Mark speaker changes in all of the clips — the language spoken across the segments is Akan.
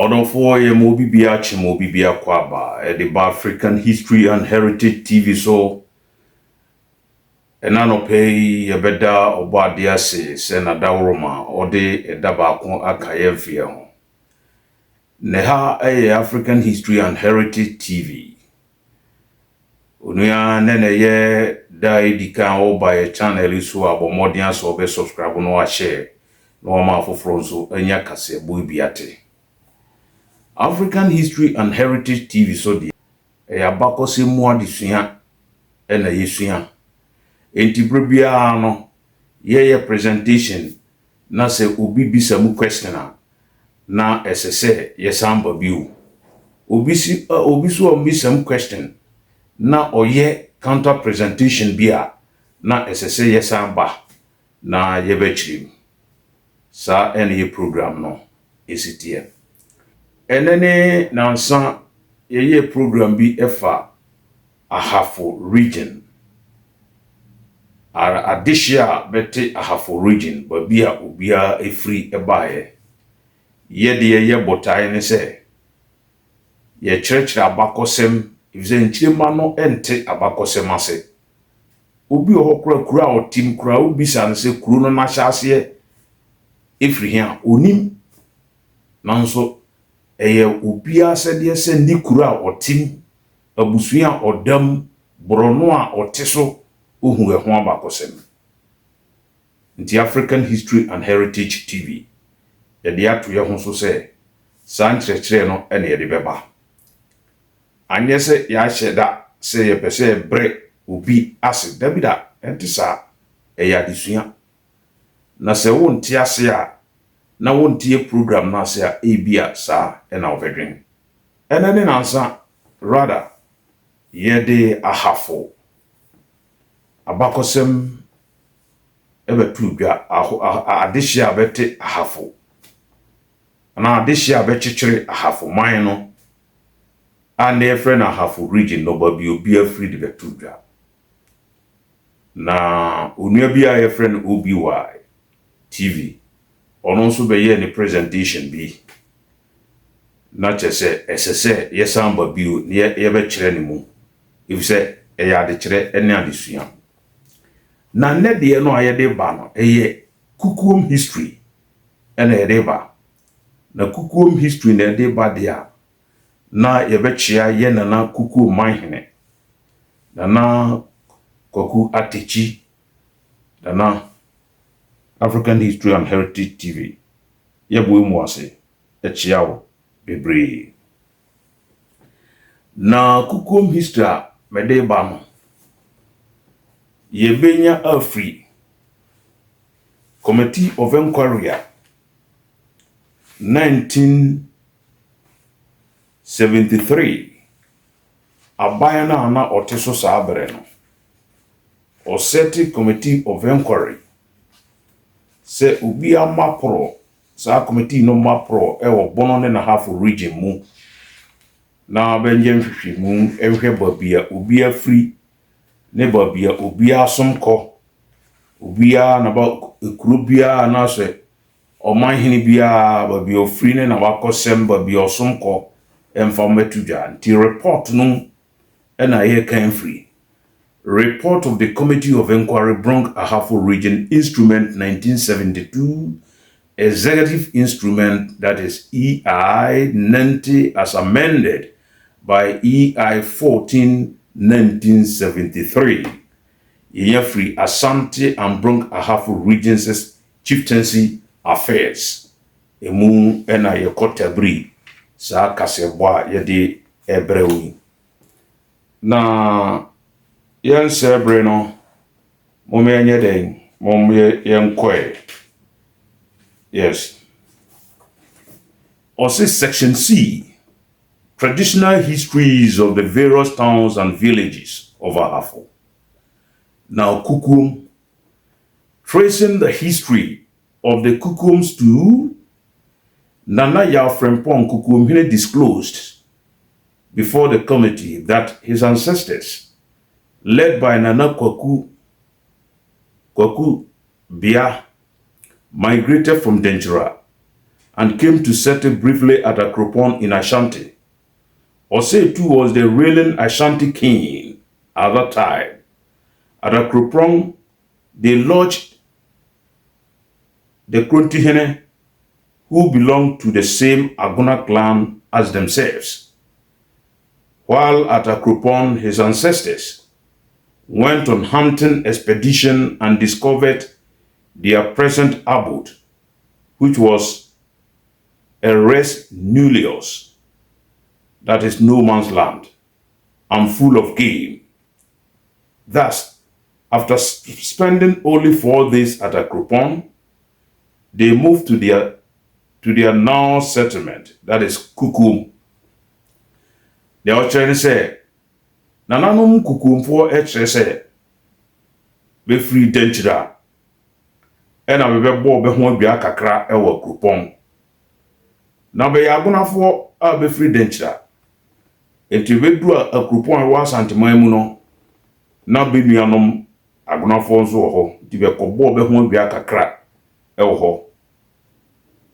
Speaker 1: Odofo ye mobibia chimobibia kwaba the African History and Heritage TV so enano pay ye beda obadia se na dawroma ode edaba ko akaye mfie ho neha African History and Heritage TV onuya nene ye da edika oba ye channel so abomodian so be subscribe no wa share no ma foforo so anya kase boibiate African History and Heritage TV so de abakose mu adesua na yesua enti brebia no ye presentation na se obi bisa mu question na esese yesamba biu obi so bisa mu question na oye counter presentation bia na esese yesamba na yebechiri sa ene program no esitie enene nansa ye program bi efa Ahafo region adishia bete Ahafo region babia obia efri ebaye ye de ye botae ne se ye church abakosem ifze nchirema no ente abakosem ase obi ohokura otim kura obisa ne se kuro no na hyase efri hia onim nanso eye obia sede se ndi kura otim abusua odam brono a oteso ohu eho abakosem nti African History and Heritage TV yede ato ye ho so se sanchrekere no ene yede beba anyese ya hyeda se ye pese bre obi ase dabida entisa eya disua na se wonte ase a na wonte program na ase a ebia sa ena ovedwen enene nansa rather yede Ahafo abakosem ebetu bia adehia bete Ahafo na adehia bechichere Ahafo man no and e friend Ahafo region no ba bi obi afri de betu bia na onua bia e friend OBY TV ono nso be ye ni presentation bi na chese esese yesamba bi ye be kire ni mu ifse eya de kire ene adesua na ne de no ayede ba no eye kukuom history ene yede ba na kukuom history na yede ba dia na yebechia ye na kukuom manhene na Kwaku Atechi na African History and Heritage TV yebo mu ase echia wo bebre na kukuom history mede ba no yebenya afri Committee of Inquiry 1973 abayana na oteso saabere no Oseti Committee of Inquiry se ubi amapro sa committee no mapro ewo bono ne na Ahafo region mu na benje mhwehwe mu ehwe babia ubi afri ne babia ubi asomko ubi na ba ekurubia na se omanhene bia babia ofri ne na wakosem babia osomko emfametuja nti report no na ye kan free Report of the Committee of Inquiry Bronx Ahafo Region Instrument 1972 Executive Instrument that is EI 90 as amended by EI 14 1973 Free Asante and Bronx Ahafo Regions Chieftaincy Affairs Emu ena yekotabri sa kasebwa yede ebrewi na yen sebre no momenye den yen kwe yes also section C traditional histories of the various towns and villages of Ahafo now Kukuom tracing the history of the Kukuoms to Nana Yafrempong Kukuom disclosed before the committee that his ancestors led by Nana Kwaku Bia migrated from Denchira and came to settle briefly at Akropong in Ashanti. Osei too was the reigning Ashanti king at that time. At Akropong, they lodged the Krontihene, who belonged to the same Aguna clan as themselves. While at Akropong, his ancestors went on hunting expedition and discovered their present abode, which was a res nullius, that is no man's land, and full of game. Thus, after spending only 4 days at Akropong, they moved to their now settlement, that is Kukum. The Ochene say, Nananum Kukumfo say, be free denchira, and I will be born be a kakra ewa Akropong. Now be Agunafo a be free denchira. Enti we do Akropong wa Santiman no, na be nuanom Agunafo nso wo ho, di be kobo be ho bia kakra ewo ho.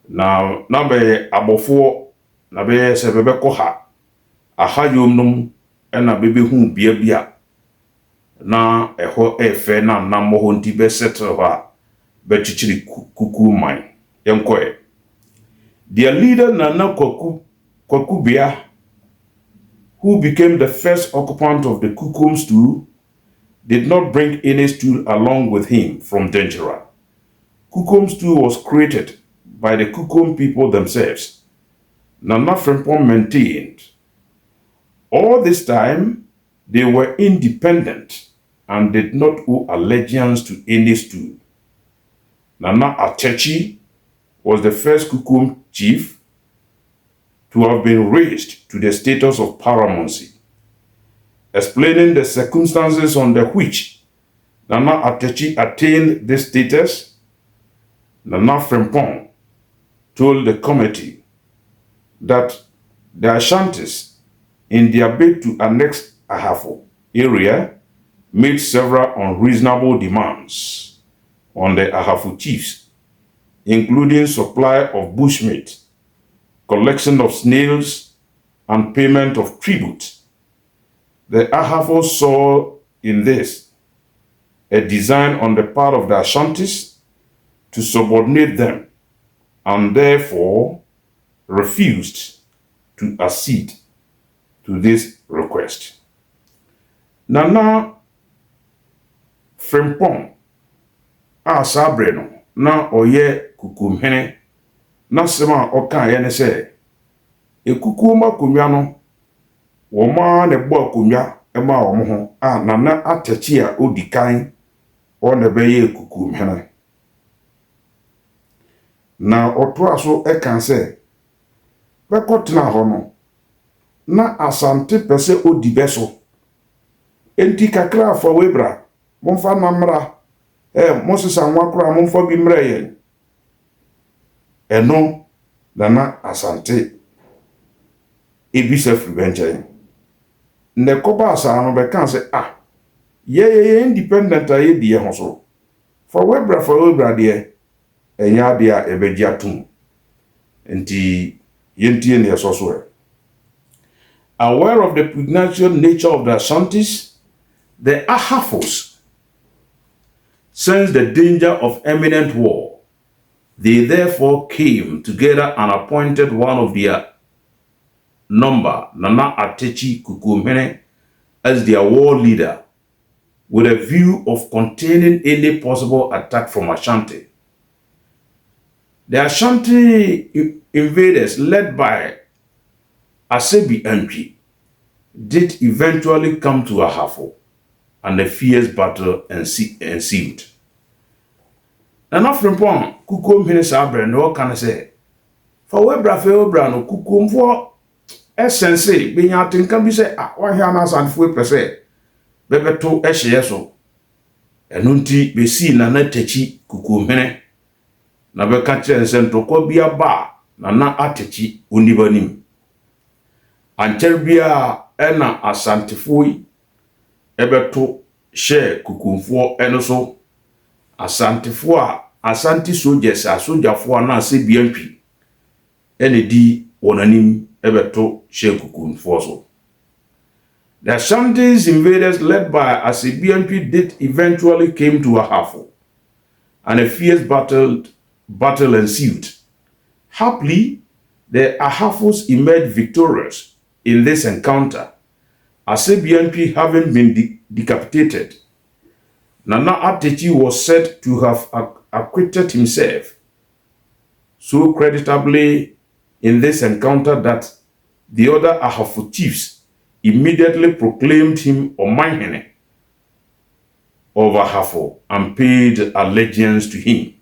Speaker 1: Na be abofo na be se be ko ha ahayom num na be hu bia na eho efe na nammo ho nti be settle ha be chichiri kuku man yenkoe. Their leader Nana Kwaku Bia, who became the first occupant of the Kukum stool, did not bring any stool along with him from Denchira. Kukum stool was created by the Kukum people themselves. Nana Frimpong maintained. All this time, they were independent and did not owe allegiance to any stool. Nana Atechi was the first Kukum chief to have been raised to the status of paramountcy. Explaining the circumstances under which Nana Atechi attained this status, Nana Frimpong told the committee that the Ashantis, in their bid to annex Ahafo area, made several unreasonable demands on the Ahafo chiefs, including supply of bushmeat, collection of snails, and payment of tribute. The Ahafo saw in this a design on the part of the Ashantis to subordinate them, and therefore refused to accede to this request. Nana Frimpong a sabre na oye Kukumhene na sema oka ye ne se ekukuma kunwa no wo ma ne bo kunwa e ma wo ho a Nana Atechi a odikan o ne be ye Kukumhene na oto aso e kan se be kotena ho no na asante pese odibeso enti kakra fa webra momfa namra Moses anwakura momfa bi mra yen eno Nana Asante ebisa fribenche ne koba asa no be kan se ye independent aye die ho so fa webra de enya de a ebeji atum enti yentie ne so so. Aware of the pugnacious nature of the Ashantis, the Ahafos sensed the danger of imminent war. They therefore came together and appointed one of their number, Nana Atechi Kukumhene, as their war leader, with a view of containing any possible attack from Ashanti. The Ashanti invaders, led by Asebi MP, did eventually come to Ahafo, and a fierce battle ensued. Nana Frimpong Kukumhene sabre no kan say fa webra no Kukumfo essence benya atenka bi say wahia na asanfo pese bebeto ehye so eno nti besi Nana Atechi Kukumhene na beka kire se ntokwa bia ba Nana Atechi onibanim ancher bia ena asantifo ebeto share Kukumfo eno so asantifo a asanti soldiers asojafo na asebiantwi enedi wonanim ebeto shekukunfo so. The Ashantis invaders led by Asebianpi did eventually came to Ahafo, and a fierce battle ensued. Happily, the Ahafos emerged victorious in this encounter, Asebianpi having been decapitated. Nana Atechi was said to have acquitted himself so creditably in this encounter that the other Ahafo chiefs immediately proclaimed him Omanhene of Ahafo and paid allegiance to him.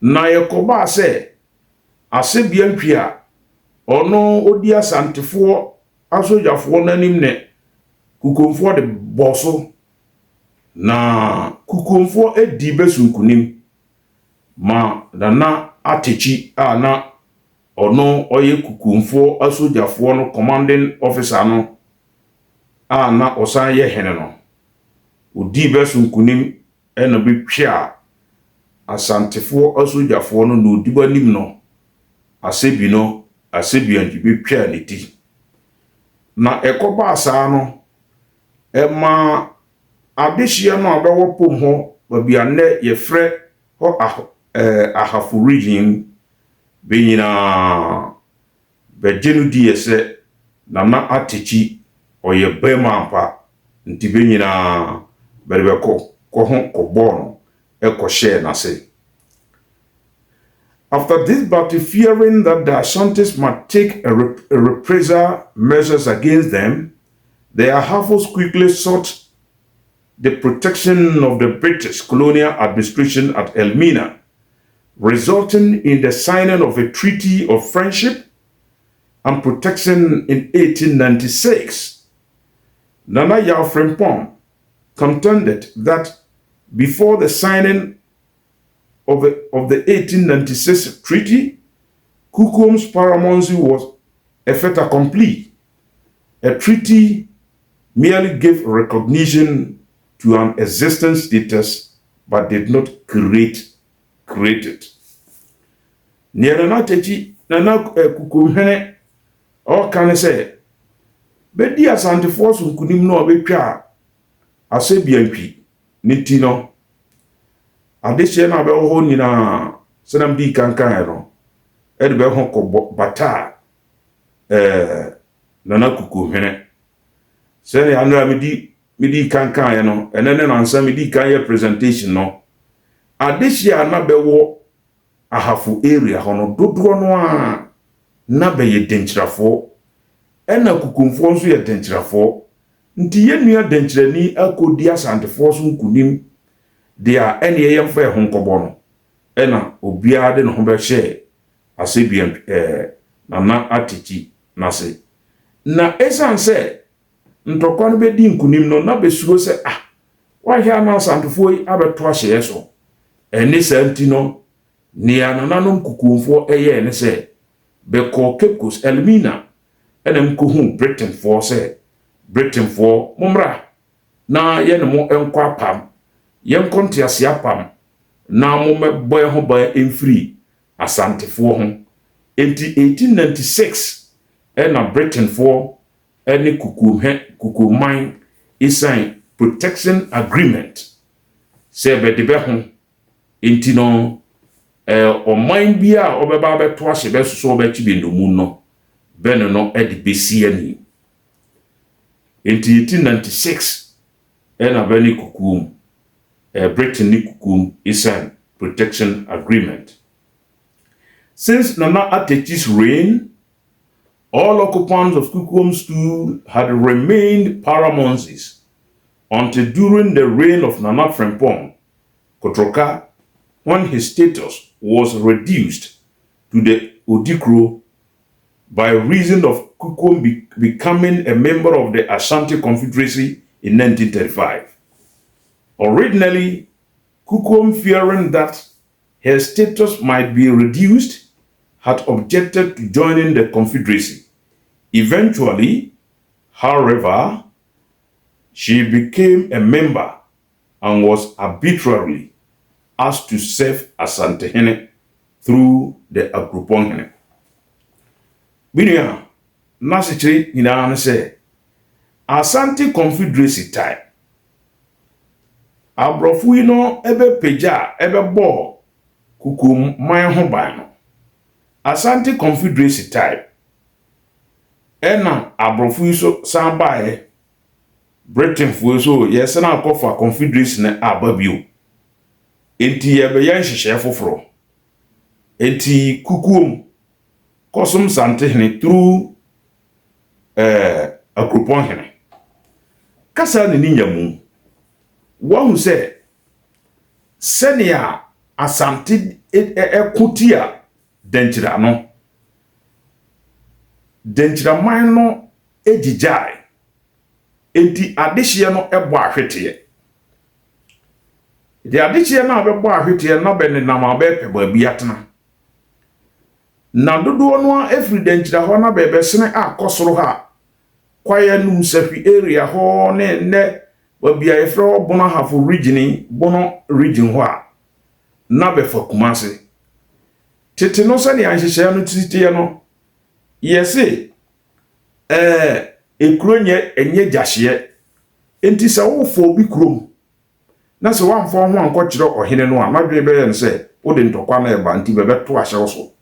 Speaker 1: Na Yakoba se Asebianpi a ono odi asantefo asojafo nanim ne kukomfo de boso na kukomfo edi besunkunim ma Nana Atechi a na ono oye kukomfo asojafo no commanding officer no a na osan ye hene no odi besunkunim ena be twa asantefo asojafo no no dibanim no Asebianpi be twa ne ti na ekoba asa no ema adehia no abewo pom ho babia ne yefre ho Ahafo region benyina bejenu di ese Nana Atechi oye bema ampa nti benyina berebeko ko ho kobono ekoshe na se. After this battle, fearing that the Ashantis might take a reprisal measures against them, the Ahafos quickly sought the protection of the British colonial administration at Elmina, resulting in the signing of a treaty of friendship and protection in 1896. Nana Yao Frimpong contended that before the signing of the 1896 treaty, Kukum's paramountcy was a fait accompli. A treaty merely gave recognition to an existing status but did not create it. Near Nana Atechi, Nana Kukumhene, or can I say, Bedi Asante force kunim no abetwa Asebianpi nitino adehye na be ho nyina senam di kankan no e de be ho ko bata Nana Kukumhene se ya no medi kankan no enene na nsa medi kan ye presentation no adehye na be wo Ahafo area hono dodo no a na be ye denchirafo ena kukumfo nso ye denchirafo nti ye nua denchirani akodi asantefo so nkunim dia ene ye yemfa ye honkobo no ena obia de no ho be hye Asebianpi Nana Atechi nase na esanse ntokwa no be di nkunim no na be suro se wa hia na asantefo yi abeto ahye so ene santi no nia nananom kukumfo eye ne se be ko Kekos Elmina enem ko hu Britain for se Britain for mumra na ye ne mo enkwa pam ye nkontiase apam na mo meboy ho ba emfiri asantefo ho enti 1896 ena Britain for ene kukuman isan protection agreement se be de be ho enti no oman bia obeba beto ahye besoso obechi bendomu no beno no edibesi ani enti 1896 ena beni kukum Britain ni kukum isan protection agreement. Since Nana Atechi's reign, all occupants of Kukum stool had remained paramountcies until during the reign of Nana Frimpong Kotroka, when his status was reduced to the Odikro by reason of Kukum becoming a member of the Ashanti Confederacy in 1935. Originally, Kukum, fearing that her status might be reduced, had objected to joining the Confederacy. Eventually, however, she became a member and was arbitrarily asked to serve as Asantehene through the Agruponghene. Binia, Nasichi ina say Asante Confederacy type. Abrofu no ebe peja ebe bo kukum man ho ban no. Asante Confederacy type. Ena abrofu so sambae Britain fo so yes na akofa Confederacy na ababio. Enti ebe yan hihye foforo. Enti kukum kosum sante hene through akropon hene. Kasa ni nyamu. Wahu se senia asante ekutia denchira no. Denchira man no ejijai. Enti adehye no ebo ahweteye. De adehye na abebo ahweteye na be ne nam abepe baabi atena. Na dodo no every denchira ho na bebe sene akosoro ha. Kwaya num safi area ho ne wabia efro bono hafo region ho a na be fa Kumase tete no se ne anhyehyɛ no titiye no yese ekronye enye gyahye enti se wo fo bi krom na se wamfo ho ankɔkyerɛ ɔhene no a madwe be yen se wo de ntɔkwa na eba nti bebe to ahye so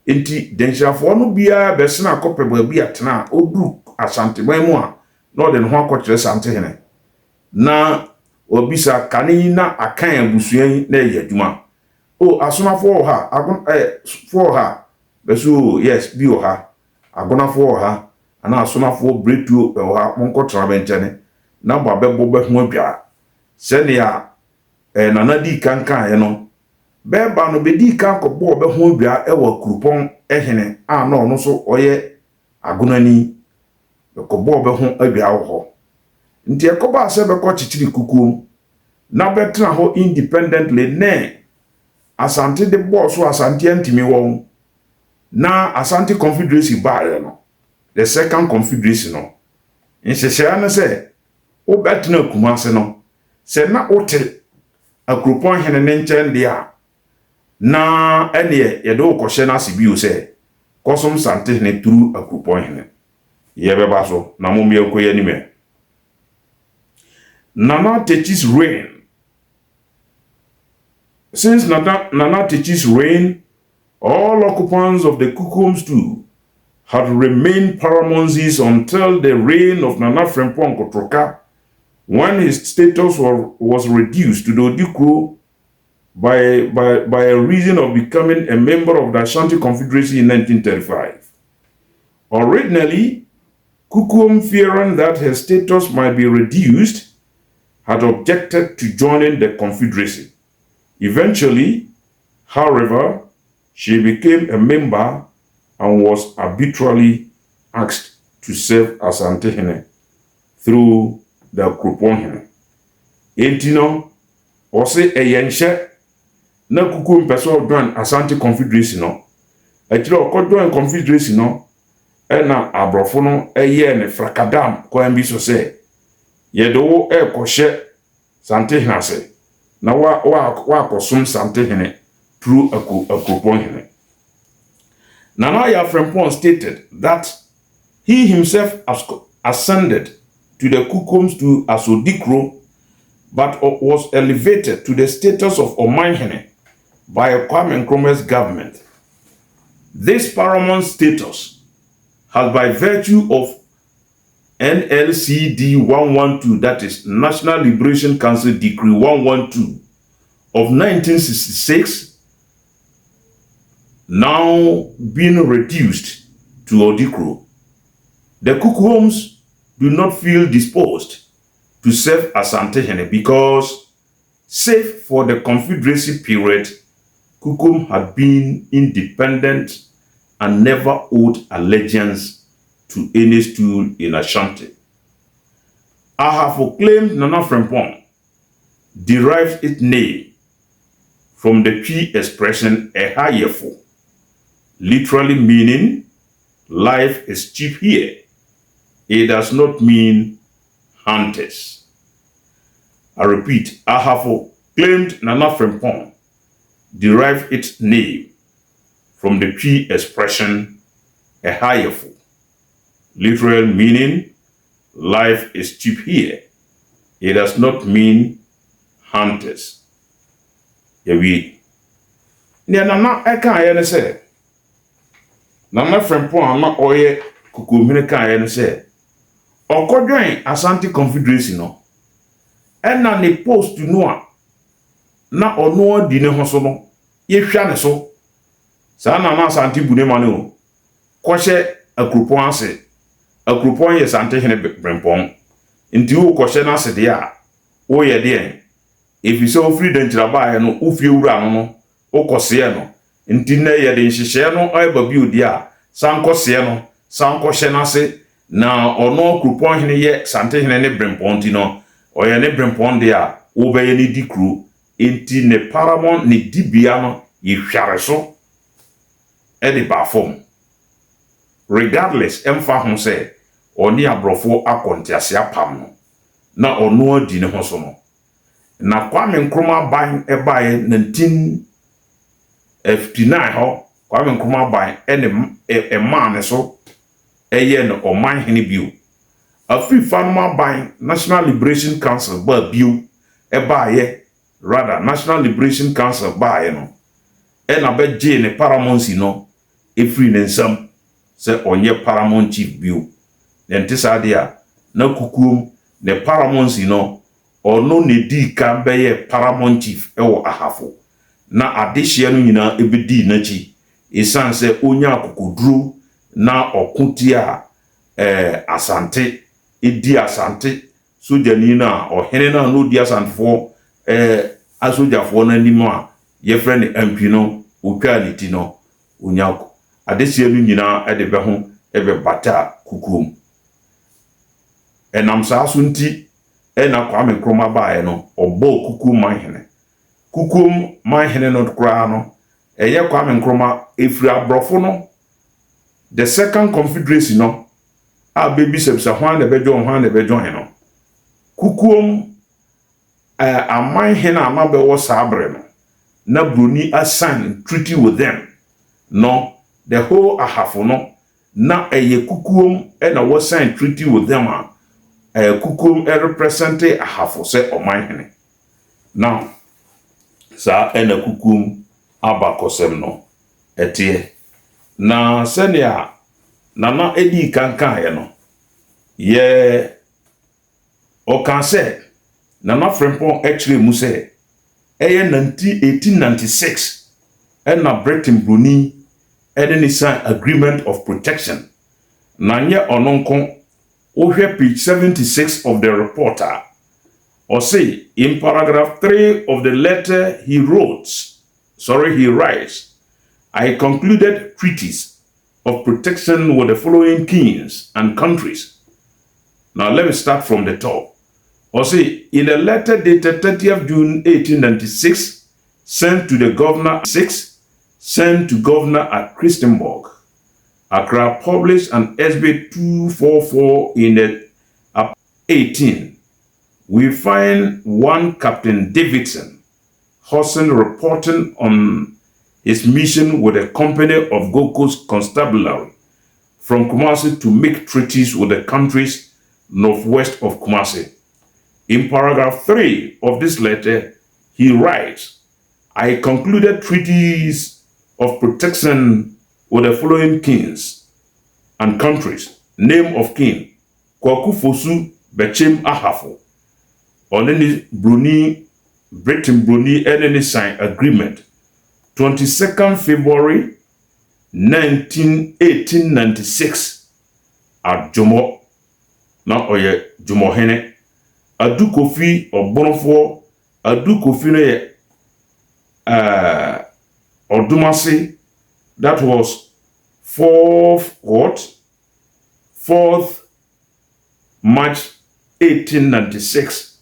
Speaker 1: enti denhyafo no bia be sena akɔpɛ baabi atena odu Asante mu a no de no ho akɔkyerɛ sante hene na obisa kane na akan abusuan na yaduma o asomafo ha for ha beso yes bi o ha agonafo ha ana asomafo bretu o ha monkotra benchene na ba bebo be ho adwa senia nana di kankan ye no be ba no be di kan ko bo be ho adwa e wa kurupon ehene a no no so oye agonani ko bo be ho adwa wo ho nti ekoba se be ko chichiri kukuom na betra ho independently ne Asante de boss so Asante antimi won na Asante Confederacy baare no the second Confederacy no nhyehyɛ na se wo betra Kumase no se na wote akropon hene ne nkyɛn dia na ene ye do kɔhyɛ na asibio se kɔsom sante ne turu akropon hene ye beba so na mom ye koye ni me Nana Techi's reign. Since Nana Techi's reign, all occupants of the Kukums too had remained paramoncies until the reign of Nana Frempong Kotroka, when his status was reduced to the Odikro by a reason of becoming a member of the Ashanti Confederacy in 1935. Originally, Kukum, fearing that her status might be reduced, had objected to joining the Confederacy. Eventually, however, she became a member and was arbitrarily asked to serve as Antehene through the Kruponhene. Etino, ose eyenche na Kukum peso join Asante Confederacy no. Etiro ko join Confederacy no, ena abrofo no eye ne frakadam ko ambi so se yedo ekɔhye sante hene ase na wa kɔsom sante hene through akropon hene. Nana Frempong stated that he himself ascended to the Kukums to Asodikro, but was elevated to the status of Omanhene by Kwame Nkrumah's government. This paramount status has, by virtue of NLCD 112, that is National Liberation Council Decree 112 of 1966, now being reduced to Odikro. The Kukums do not feel disposed to serve as Antehene because, save for the Confederacy period, Kukum had been independent and never owed allegiance to any stool in Ashanti. I have proclaimed Nana Frempong derives its name from the P expression Ehayefo, literally meaning life is cheap here. It does not mean hunters. I repeat, I have proclaimed Nana Frempong derives its name from the P expression a hayefo. Literal meaning, life is cheap here. It does not mean hunters. Yawi. Nia nana eka ye ne se. Nana frempon ana oye kukumine ka ye ne se. Okodwen Asante Confederacy no. Ena ne post no a na ono di ne ho so no. Ye hwa ne so. Sa na Asante bune mane o. Kwahye akropon ase. Akropon ye Asante hene brempon. Nti wo kwahye na ase de a wo ye de if you so free den chiraba ye no ufie wura no wo kose no. Nti na ye de nhihye no eba bi odi a san kose no san kwahye na ase na ono akropon hene ye Asante hene ne brempon ti no oye ne brempon de a wo be ye ni dikru nti ne paramount ne dibia no ye hware so e de ba form. Regardless emfa ho say oni abrofo akontiase apam no na ono adi ne ho so no na Kwame Nkrumah ban ebae 1959 ho Kwame Nkrumah ban ene man ne so eye no oman hene bio afri fanuma ban National Liberation Council ba bio ebae rather National Liberation Council bae no ena be je ne paramount no efri ne nsam se onye paramount chief bio nentisa dia na kukum ne paramount no ono ne di kan beye paramount chief ewo ahafo na adehye no nyina ebedi na chi isan se onya akokoduru na okuntia Asante edi Asante sojani na ohene na no di asantefo asojafo na nimo a ye frɛ ne MP no otwa ne ti no onyako adehye no nyina ede be ho ebe bata kukum enam sa asunti ena Kwame Nkrumah bae no obo kukum manhene kukum manhene no kra no eye Kwame Nkrumah efri abrofo no the second confederacy no a baby sebsa hwan na bejo no kukum amanhene amabe wo sabre no na broni assign treaty with them no the whole ahafo no na eye kukum ena wo sign treaty with them kukum represent ahafo se omanhene now sa ena kukum abakosem no etie na senia nana edi kankan ye no ye o kan se nana frempon actually mu se eye 1896 ena Britain Bruni ene sign agreement of protection na nye ononko ohwe page 76 of the reporter or say in paragraph 3 of the letter he writes, I concluded treaties of protection with the following kings and countries. Now let me start from the top. Or say in a letter dated 30th June 1896 sent to the governor sent to governor at Christiansborg, Accra, published an SB 244 in the 18. We find one Captain Davidson Hudson reporting on his mission with a company of Gold Coast Constabulary from Kumasi to make treaties with the countries northwest of Kumasi. In paragraph 3 of this letter, he writes, I concluded treaties of protection with the following kings and countries. Name of king, Kwaku Fosu Bechem Ahafo. Oneni Bruni, Britain Bruni, enemy sign agreement. 22nd February 1896 at Jomo, na oye Jomo Hene. Adu Kofi Obonofo, Adu Kofi no ye Odumasi, that was 4th March 1896.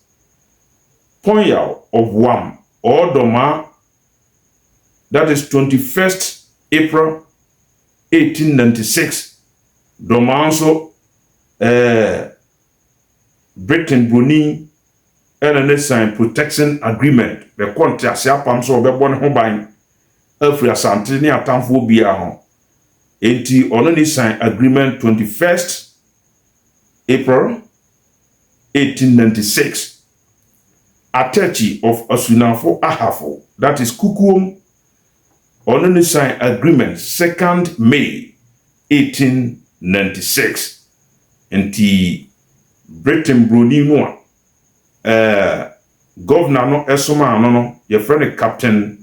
Speaker 1: Ponyao of Wam, Odoma, that is 21st April 1896. Domanso, Britain Bruni, and sign protection agreement. The contract, Siapam so be born home by Afri Asante ni atamfo bia ho. enti ono ni sign agreement 21st April 1896. Atechi of Asunafo Ahafo, that is Kukuom, ono ni sign agreement 2nd May 1896. Enti Britain Bruni no governor no esoma no your friend Captain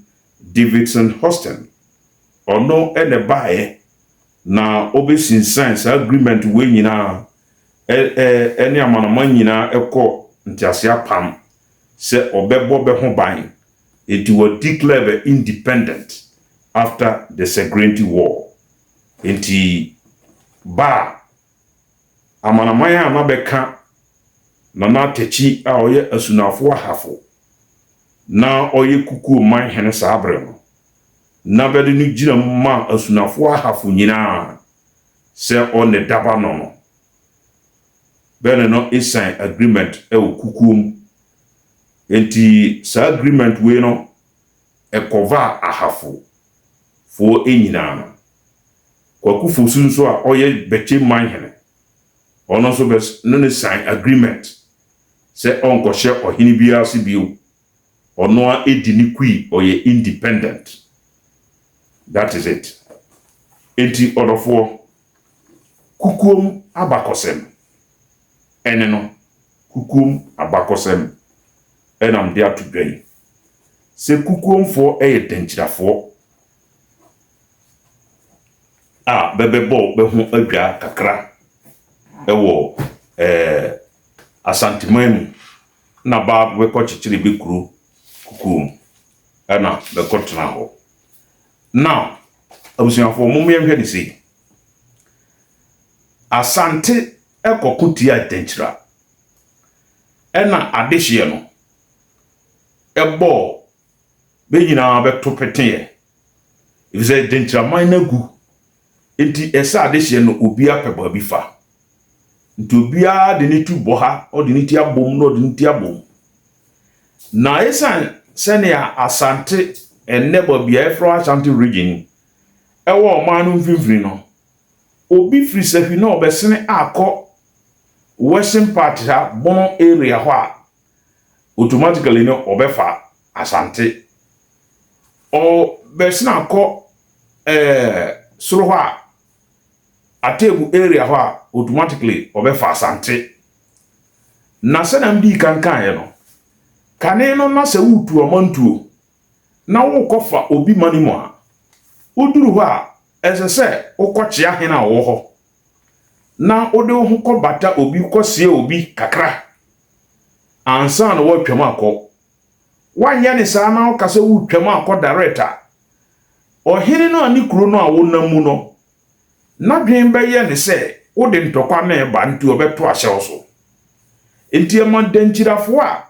Speaker 1: Davidson Hoston ono ene bae na obesin science agreement we nyina ene amanama nyina ekọ ntiase apam se obebo be ho ban it will declare independent after the Segrenti War. Enti ba amanama ya amabeka na Atechi a oye Asunafo Ahafo na oye kuku man hene sabre no na bede ni gira ma Asunafo Ahafo nyina se one daba no bene no sign agreement e kukum. Enti sa agreement we no e cover Ahafo fo enyina kwaku fosunso a oye beche man hene ono so bes no sign agreement se onko hye ohini bia se bio ono a edini kui oye independent. That is it. Enti odofo kukum abakosem ene no kukum abakosem enam dia to dwen se kukum fo denchirafo a bebebo be ho adwa kakra ewo asantimamu na ba we ko chichiri be kuru kukum ana be ko tena ho. Now abusuafo mum ye hwe ni sei asante ekokuti a denchira ena adehye no ebo be nyina be to peteye ifise denchira man na gu enti esa adehye no obi apeba bi fa nti obi a de ni tu boha o de ni ti abom no de ni ti abom na esa senia asante enebo bia efro Ashanti region ewo man no mfimfiri no obi free sefi no obesene akọ western part ha bon area ho a automatically no obefa Asante o besene akọ soro ho a atebu area ho a automatically obefa Asante na senam di kankan ye no kane no na se wutu omantuo na wo kofa obi manimo a oduru ho a esese ukochi ahina wo ho na ode ho ko bata obi kosie obi kakra ansa na wo twam akọ wanya ne sa na o kase wo twam akọ director ohiri no ani kuro no a wo namu no na dwen be ye ne se wo de ntokwa na e ba nti obeto ahye so enti amandanchirafo a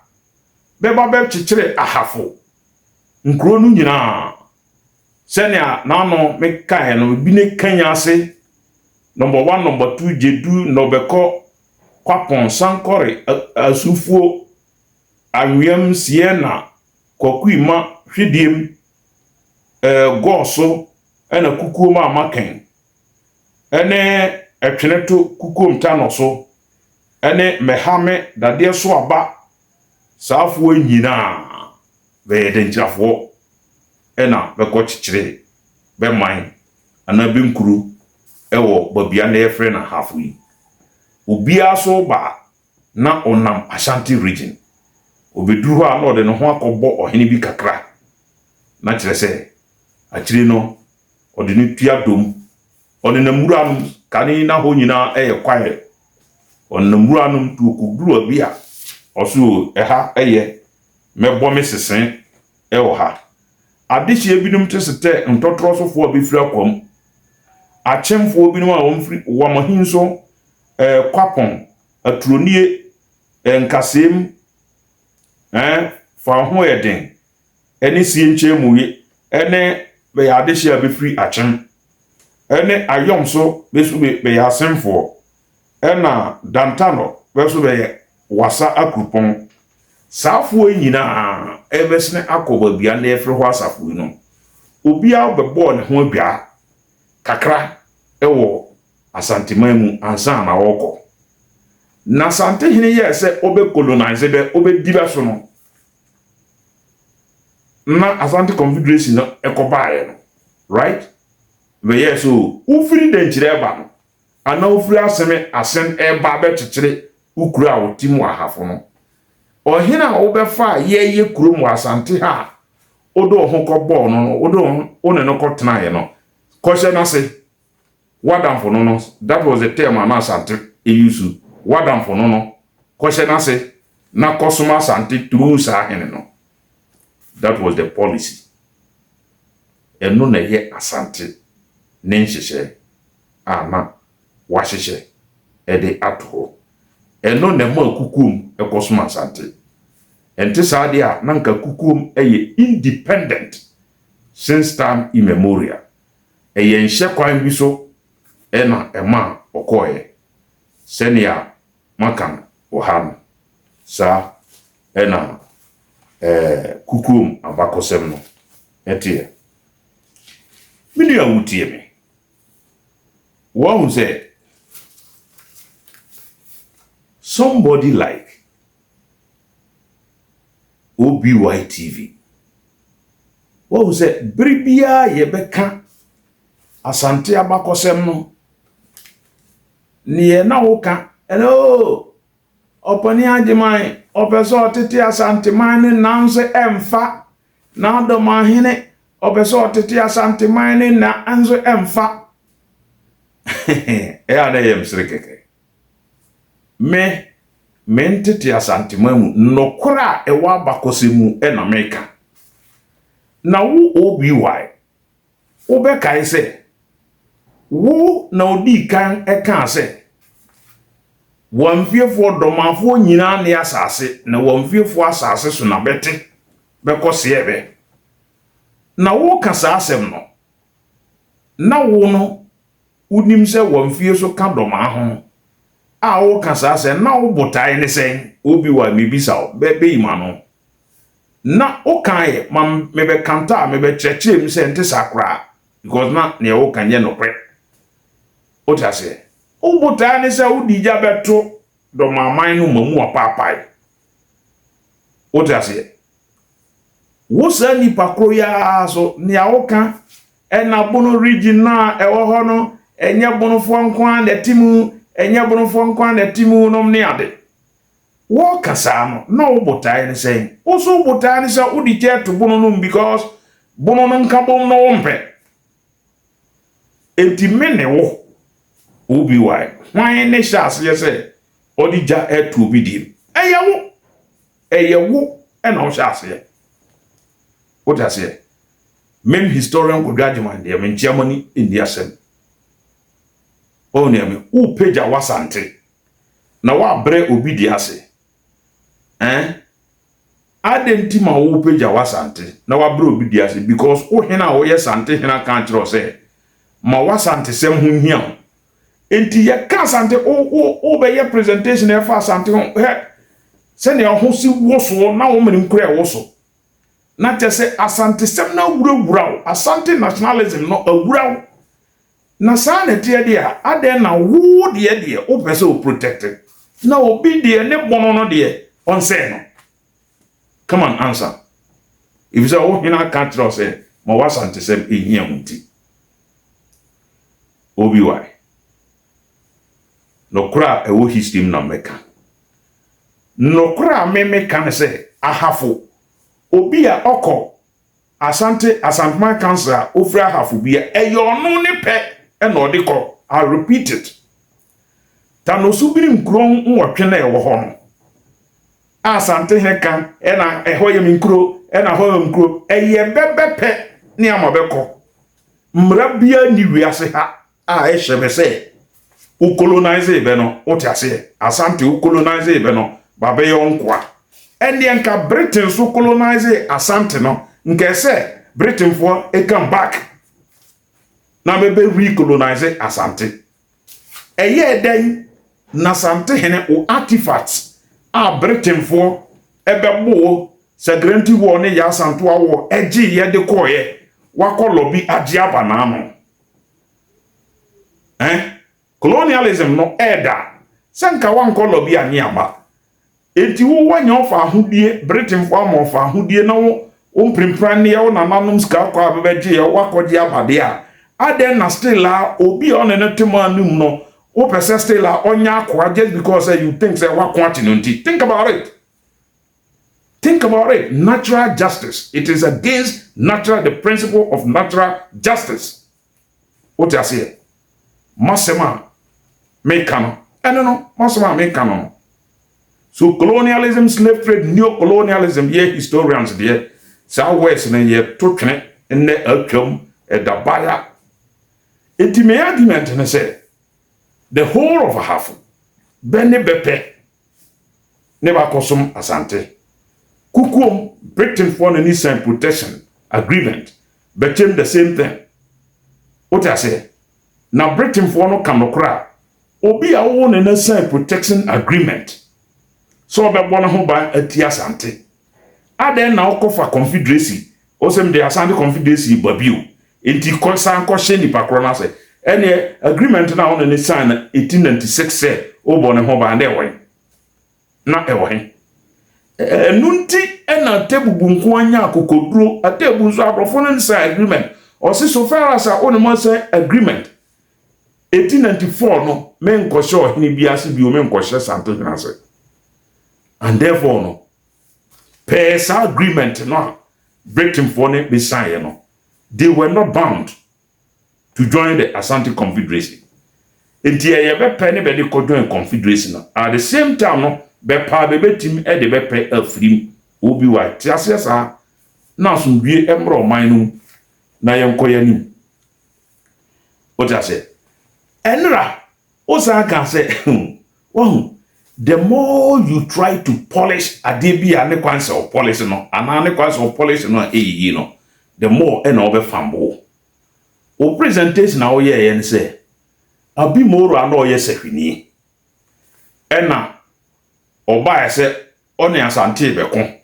Speaker 1: beba be chichire Ahafo nkuro no nyina senia na no meka no bi ne kanya ase number 1 number 2 jedu no beko kwapon sankore asufuo anwem siena kokuima hwediem goso ena kukuoma amaken ene etweneto kukuom tanoso ene mehame dade so aba saafo nyina be denchafo ena beko chichire be man ana be nkuru ewo babia na yefre na hafu yi obia so ba na onam Ashanti region obeduru ha na ode no ho akọbọ ohene bi kakra na kire se akire no ode ni tua dom one na muranum kani na ho nyina kwae on na muranum tu okuduru abia oso eha mebo me sesen ewo ha adehye binum tesete ntotrosofo abefiri akwam achemfo binum a womfiri wamahinso kwapon aturonie nkasem fa ho eden ene sie nchemu ye ene be ya adehye abefiri achem ene ayomso besu be ya semfo ena dantano besu be wasa akrupon saafo nyina ebesne akoba bia na efre ho asafo no obi a bebo ne ho adwa kakra ewo asanteman mu ansa na woko na asante hene ye se obe colonize be obe diba so no na Asante Confederation no ekobaye no right we yes so ufiri denchire eba no ana ufiri aseme asen eba be chichire ukuru a wotimu ahafo no ohina obefa ye kurom Asante ha odo ho kobọ no odo one no kotena ye no kose na se wadamfo no that was the term na Asante eyusu wadamfo no kose na se na kosoma Asante through sa hene no. That was the policy. Eno na ye Asante ne nhyehyɛ ana wahyehyɛ ede ato. Eno na ma kukum ekosoma Asante. Ente saa de a nanka kukum eye independent since time immemorial. Eye nhye kwan bi so ena ema okoye. Senia makan ohan sa ena kukum abakosem no etie mini awutie me wo say somebody like OBY TV wo say bribia ye beka Asante abakosem no ni na woka hello opani ajiman opeso tete Asante man nanse emfa na doma hene opeso tete Asante man na anzo emfa ada yem sirikeke me tete Asante man nokora ewa bakosemu na meka na wo OBY wo be kai se wo na odi kan eka se wamfiefo domafo nyina ne asase na wamfiefo asase so na bete bekose ebe na wo kasa asem no na wo no unim se wamfie so ka doma ho a wo kasa asem na wo botai ne sen obi wa mebisa be imano na o kan mam mebe kanta mebe chechem se nte sakra because na ne wo kanye no pre o tase ubuta ni se udija beto do maman no mamu apapai otase wo sa ni pakro ya so ni awoka ena bono regional ewo ho no enya bono fo nkwan na timu enya bono fo nkwan na timu no ni ade wo kasa no na ubuta ni se wo so ubuta ni se udije to bono no because bono no nka bom no wompe enti mene wo OBY why ne shas yese odija etu obidim eyewo ena o shas ye what I say mem historian ko gadjman de men Germany India sem oni ame u page Asante na wa bre obidi ase adenti ma wo page Asante na wa bre obidi ase because o hena o ye Sante hena kan tro say ma Asante sem hu hia enti ye ka Asante o be ye presentation e fa Asante he se ne ho si woso na wo mene nkura e woso na te se Asante sem na wurawura Asante nationalism no awura na sa ne te de a ade na wo de o pese o protected na obi de ne bono no de on say no come on answer if you say hina country say ma Asante sem ehia munti OBY no kra ewo history na meka no kra me kan se ahafo obi a oko Asante Asantman cancer ofra ahafo bia eyonu ne pe e na odiko I repeat it tano subiri nkron nwotwe na ewo ho no Asante he kan e na ehoyem nkro e na hoyem nkro eye bebepe ne amabeko mra bia ni wiase ha a e hye se u colonize be no otiase Asante u colonize be no babe yo nkwa ende nka Britain so colonize Asante no nke se Britain for e come back na bebe recolonize Asante eye den na Asante hene o artifacts a Britain for ebebo se Grand War ne ya Asante wo eji ye de koye wakọ lobby aji aba na no Colonialism no eda. Sanka wanko lobi ani aba. Enti wo wanya ofa ahudie Britain fo ama ofa ahudie na wo mprimpran ne wo nananom ska kwa abebeje ye wakogye abade a aden na still a obi on ne temo anum no wo pese still a onya akwa just because you think say wakwati no nti. Think about it. Think about it. Natural justice. It is against the principle of natural justice. What I say? Masema make canon. No. Masema make canon. So colonialism, slave trade, neo-colonialism, historians there. Southwest and ye tokene in the outcome at the buyer. It may argument and say the whole of a half. Benny Bepe. Never cosum asante. Kukum, Britain for an Eastern protection agreement, became the same thing. What I say? Now Britain for no come cry. Obi a own an Eastern protection agreement. So be bona ho ba atia asante. Aden na okofa confederacy. Osem de asante confederacy babiu. Enti konsan ko hye nipa kro na say. Ene agreement na on ne sign 1896 say obone ho ba nde wo. Na ewo he. Nunti ena tebubu nko anya akokoduro atebu nso abrofo no sign agreement. Osi so far as on mo say agreement 1894 no men ko hye ohini biase bi o men ko hye santo hina say. And therefore, no, peace agreement, no, Britain for ne be signed, no, they were not bound to join the Asante Confederacy. Until you be penny be the join Confederacy, no. At the same time, no, be pa be team e de be pay a free obi wa tiasa na so wie emro man na yenkoya nim. What I say? Enra, osa can say, wow. The more you try to polish adebi ane kwanse of polish no anane kwanse of polish no you know, the more e na obe fambo o presentation na oye yen say abi moro ana oye sehwini e na oba ese one asante beko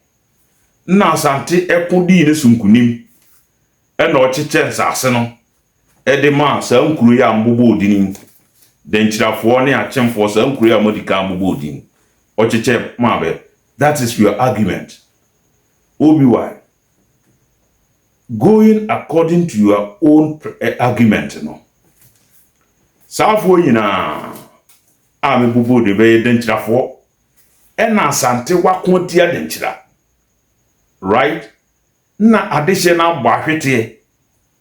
Speaker 1: na asante ekun di ne sunkunim e na ocheche nsase no e de ma sa nkuru ya mbobo odini denchirafo ne achemfo sa nkuru ya modika mbobo odini ocheche mabe. That is your argument. Obi going according to your own argument no. Safo yina ame mbobo de be denchirafo e na asante wakontia denchira. Right? Na adehye na gbahwete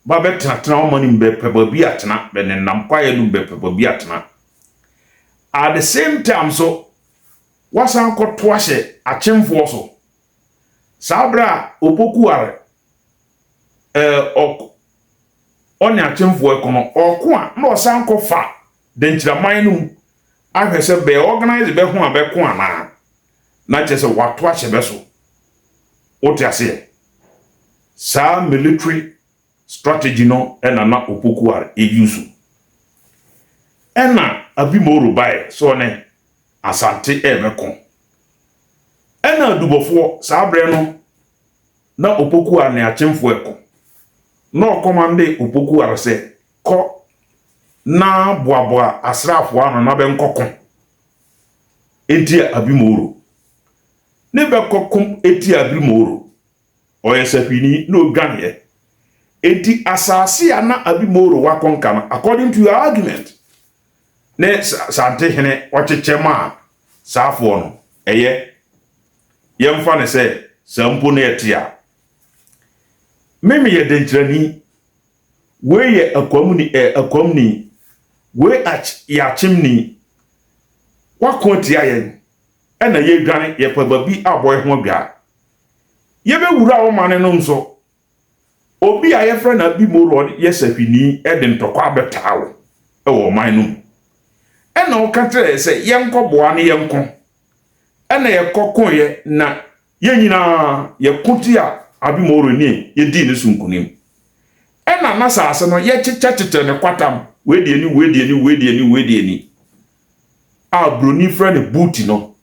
Speaker 1: ba betena omani mbe pebabi atena be ne nampaye no mbe pebabi atena. At the same time so wasan ko toahye achemfo so sabra opokuare oni achemfo ekono oku a na osan ko fa denchiraman no ahwese be organize be ho abeko na chese watoahye be so otiase sa military strategy no ena na opokuare use ena abimoro bae so ne asante emekon ena dubofo sabre no na opokuare ne achemfo ekon no commande opokuare se ko na boaboa asrafo ano na benkokon enti abimoro ne bekokom eti abimoro oyesafini no ganye enti asasi ana abimoro wakonka no according to your argument ne sante hene ochechema safo no eye yemfa ne se sampo ne etia meme ye dentrani we ye akwamni we ya chimni wakontia yen ena ye dwane ye pababi aboy ho bia ye be wura wo mane no nso obi a ye fra na bi moro ye safini e de ntokwa betawo e wo man no ena o katre se yenko boa ne yenko ena ye kokon ye na ye nyina ye kuti a abi moro ni ye di ne sunkunim ena na saase no ye chichachete ne kwatam we die ni a broni fra ne booty no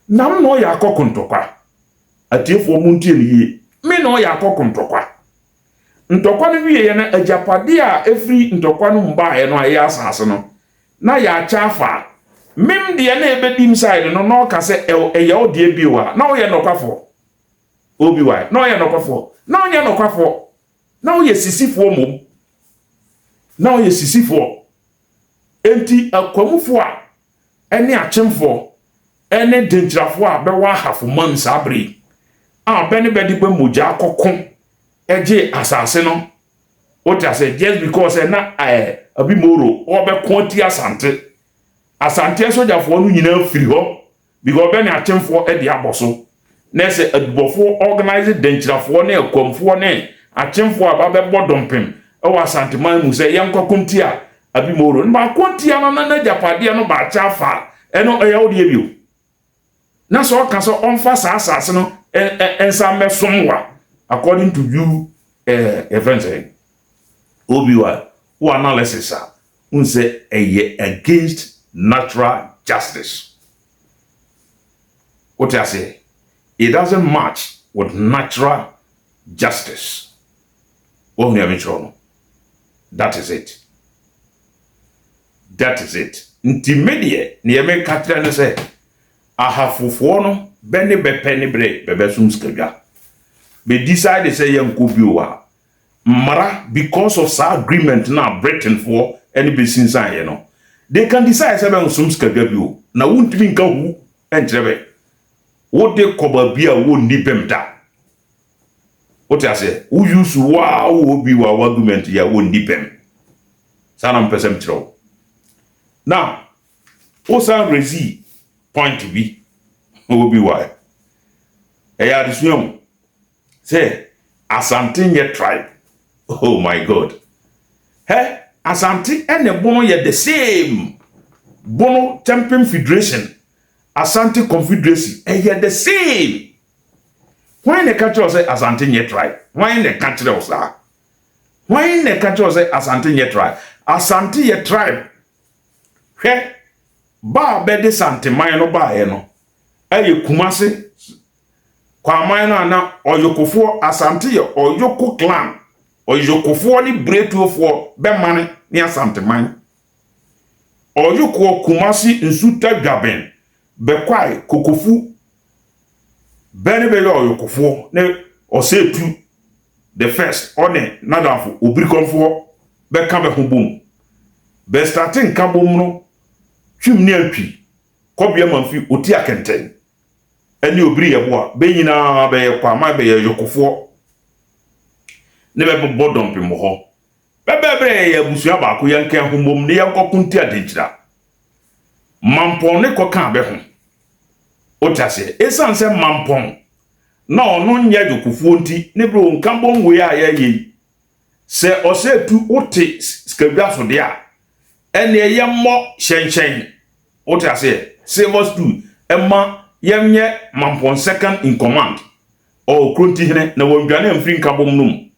Speaker 1: nam no ya kokontokwa atiefo mu ntie ni ye me no ya kokontokwa ntokwa no wie na agyapade a efri ntokwa no mba no aye asase no na ya acha afa mem de na ebedim side no no ka se eye odie biwa na oye nokwafo obi why na oye nokwafo na onye nokwafo na oye sisifo mom na oye sisifo enti akwamufo a ene achemfo ene denjrafo a bewa hafo man sabri a bene bedi gbe moja akokon eje asase no what I say just because na abi moro obe konti asante sojafo no nyina firi ho because bene achemfo e de aboso na se adubofo organize denjrafo na akwamfo na achemfo aba be bodompem e wa asante man mu se yankokonti a abi moro nba konti na japade no ba chafa eno eya odi ebio na so ka so onfa asase no ensa mesomwa according to you events obiwa who analysis unse eye against natural justice. What I say, it doesn't match with natural justice. That is it. That is it. Intimidate nieme katra ne se ahafofo no bene bepeni bre bebesum skabia be decide say yankobiowa mara because of sa agreement na Britain for any business you know they can decide say ben sum skabia bio na wuntimi nka hu entrebe wo de koba bia wo ni bemda what I say who use wa wo bi wa argument ya wo ni bem sanam pesem tro now osa rezi point B wo bi wa ya disuam say Asante nye tribe. Oh my God. Hey, Asante and Bono ye the same. Bono Champion Federation. Asante Confederacy. Ye the same. Why in the country say Asante nye tribe? Why in the country say? Why in the country say Asante nye tribe? Asante ye tribe. Hey, ba bede Sante mayano ba ye no. Eye Kumasi. Kwa mayano na oyokofo Asante ye oyoko clan. Oyokofo ni bretuofo be mane ni Asante man. Oyoko Kumasi nsuta Dwaben be kwai kokofu bene be oyokofo ne osetu the first one nadafo obirikonfo be ka be hobom be starting ka bom no twim ne atwi kobia manfi oti akenten ani obiri yeboa be nyina be kwa ma be yokofo ne be bodom pimo ho bebebre ya busua ba ko yanka hobom ne yankokunti adenkyira mampon ne koka be ho otase esanse mampon na ono nya yokofo nti ne bro nkambon we a yayi se osetu ote skabia so de a ene ye mo hyenhyen otase savers do emma yemye mampon second in command o kronti hene na wondwane amfiri nkabom num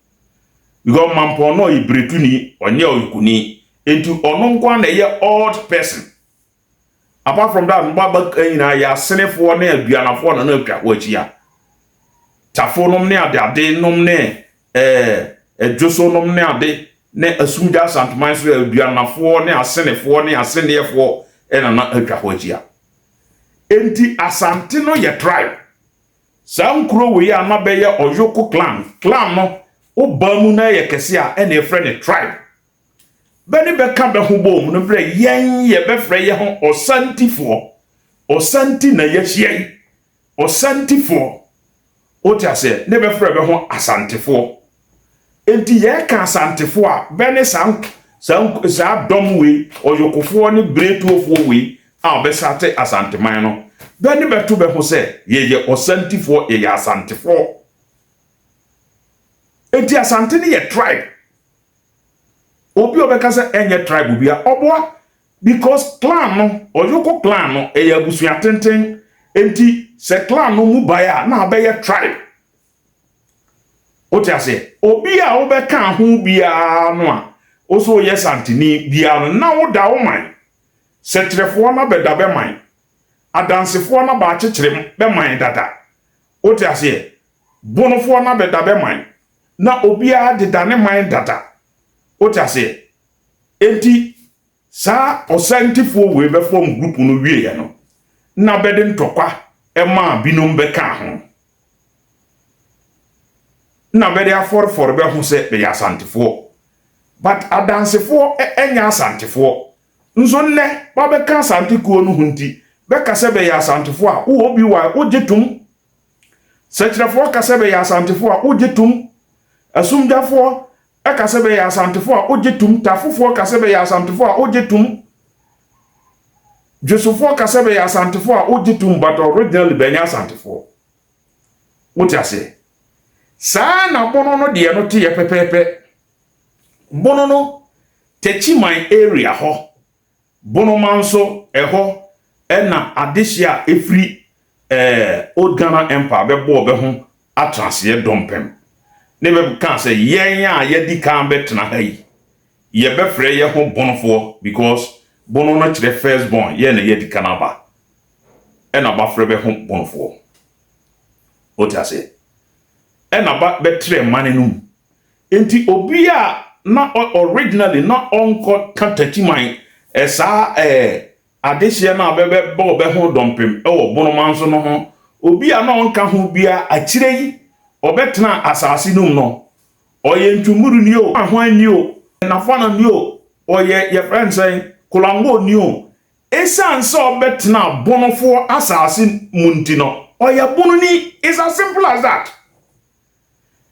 Speaker 1: because mampon no ibretuni onye oyukuni enti ono nkwa na ye old person. Apart from that, mbaba na ya senefo na aduanafo na atwa wachia tafo nom ne ade nom ne joso nom ne ade ne asumja santman so aduanafo ne asenefo ne asenefo na atwa wachia enti Asante no ye tribe sankro we ya na be ye oyoko clan no obamu na ye kese a e friend ne tribe beni beka be ho bom no bre yen ye be frɛ ye ho osanti na ye hie osantifo otiase ne be frɛ be ho asantefo enti ye ka asantefo a beni sa dom we oyokofo ne bretuofo we a be sate asanteman no beni beto be ho se ye osantifo ye asantefo enti Asante ne ye tribe obi obeka se enye tribe bia oboa because clan no oyoko clan no e abusua tenten enti se clan no mu baya na abeya tribe otiase obi a obeka ho bia no a oso ye santini bia no na woda wo man setrefo na beda be man adansefo na ba chechire be man dada otiase bonofo na beda be man na obia de dane man data otase enti sa osantifo we be form group no wie ya no na bede ntokwa ema binom be ka ho na bede afor be ho se be ya santifo but adansefo enya asantifo nso nne ba be ka santikuo no hunti be ka se be ya asantifo a wo obi wa ojetum sekirefo ka se be ya asantifo a ojetum asumdafo aka se be ya asantifo a ojetum tafofo ka se be ya asantifo a ojetum Josofo ka se be ya asantifo a ojetum but originally be nya asantifo wotiase saa na bono no de no te ye pepepe bono no techi my area ho bono manso eho ena adehia efri Old Ghana Empire be bo be ho atranse dompem ne be kan say yen a ye di kan betena hayi ye be frɛ ye ho bonofo because bono no kire first born ye na ye di kanaba ena ba frɛ be ho bonofo otiase ena ba betre mane num enti obi a na originally na onko kantachiman esa adehia na be bo be ho dompem wo bono manso no ho obi a na onka ho bia akire yi obetena asasi num no oye ntumuru ni o ahwan ni o na fana ni o oye ye friend say kulango ni o esanse obetena bonofo asasi munti no oye bono ni is as simple as that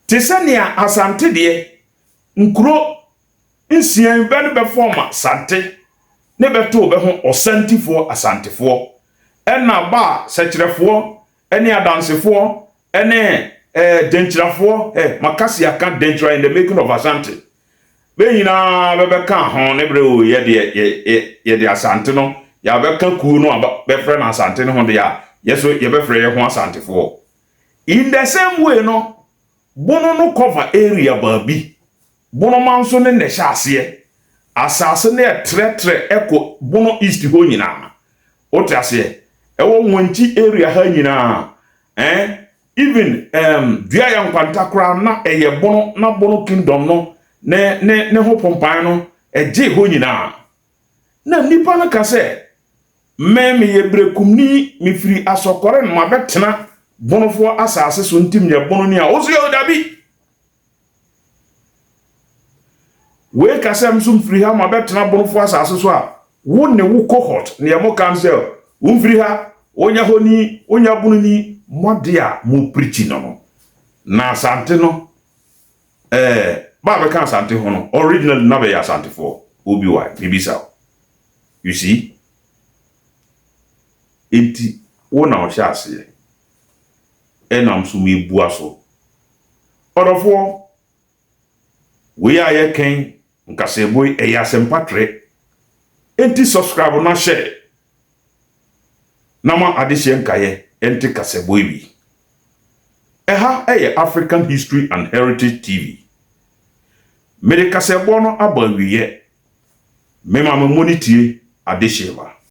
Speaker 1: tisania asante de nkuro nsien ben be forma sante ne beto be ho osantifo asantefo ena ba sekirefo ene adansefo ene denchirafo makasi aka denchira in the making of Asante be nyina be ka ho ne bre o ye de Asante no ya be ka ku no be frɛ na Asante no ho de ya yeso ye be frɛ ye ho Asantefo in the same way no bono no cover area babi bono manso ne ne hyase asase ne tretre eko bono east ho nyina otiase ewo wonchi area ha nyina even dua ya nkwanta kra na eye bono na bono kingdom no ne ho pompan no eje ho nyina na nipa na ka se me ye brekumni mi firi asokore no mabetena bonofo asase so ntim ye bono ni a ozo yo dabi we ka se msum firi ha mabetena bonofo asase so a wo ne wo cohort ne ye mo cancel wo firi ha onya honi onya bunu ni modia mu preach no na asante no ba be kan asante ho no original na be ya asante for obi wa bibisa you see enti wona o sha ase enam so me bua so orofo we aye ken nkase boy ya sempatre enti subscribe na share nama adehye nkaye enti kaseboy bi eha African History and Heritage TV mere kasebo no abawiye mema me monitie adehye ba